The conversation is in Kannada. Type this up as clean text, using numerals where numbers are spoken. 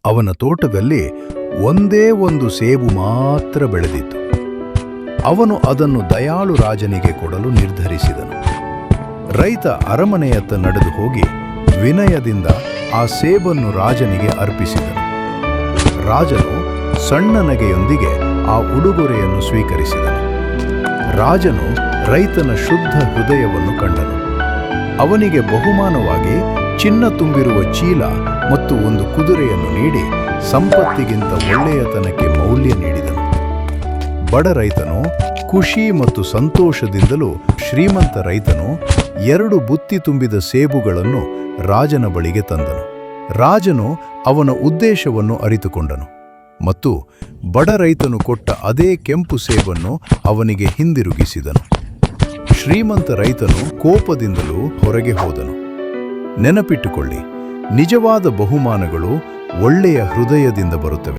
ಅವನ ತೋಟದಲ್ಲಿ ಒಂದೇ ಒಂದು ಸೇಬು ಮಾತ್ರ ಬೆಳೆದಿತ್ತು. ಅವನು ಅದನ್ನು ದಯಾಳು ರಾಜನಿಗೆ ಕೊಡಲು ನಿರ್ಧರಿಸಿದನು. ರೈತ ಅರಮನೆಯತ್ತ ನಡೆದು ಹೋಗಿ ವಿನಯದಿಂದ ಆ ಸೇಬನ್ನು ರಾಜನಿಗೆ ಅರ್ಪಿಸಿದನು. ರಾಜನು ಸಣ್ಣ ನಗೆಯೊಂದಿಗೆ ಆ ಉಡುಗೊರೆಯನ್ನು ಸ್ವೀಕರಿಸಿದನು. ರಾಜನು ರೈತನ ಶುದ್ಧ ಹೃದಯವನ್ನು ಕಂಡನು. ಅವನಿಗೆ ಬಹುಮಾನವಾಗಿ ಚಿನ್ನ ತುಂಬಿರುವ ಚೀಲ ಮತ್ತು ಒಂದು ಕುದುರೆಯನ್ನು ನೀಡಿ ಸಂಪತ್ತಿಗಿಂತ ಒಳ್ಳೆಯತನಕ್ಕೆ ಮೌಲ್ಯ ನೀಡಿದನು. ಬಡ ರೈತನು ಖುಷಿ ಮತ್ತು ಸಂತೋಷದಿಂದಲೂ ಶ್ರೀಮಂತ ರೈತನು 2 ಬುತ್ತಿ ತುಂಬಿದ ಸೇಬುಗಳನ್ನು ರಾಜನ ಬಳಿಗೆ ತಂದನು. ರಾಜನು ಅವನ ಉದ್ದೇಶವನ್ನು ಅರಿತುಕೊಂಡನು ಮತ್ತು ಬಡ ರೈತನು ಕೊಟ್ಟ ಅದೇ ಕೆಂಪು ಸೇಬನ್ನು ಅವನಿಗೆ ಹಿಂದಿರುಗಿಸಿದನು. ಶ್ರೀಮಂತ ರೈತನು ಕೋಪದಿಂದಲೂ ಹೊರಗೆ ಹೋದನು. ನೆನಪಿಟ್ಟುಕೊಳ್ಳಿ, ನಿಜವಾದ ಬಹುಮಾನಗಳು ಒಳ್ಳೆಯ ಹೃದಯದಿಂದ ಬರುತ್ತವೆ.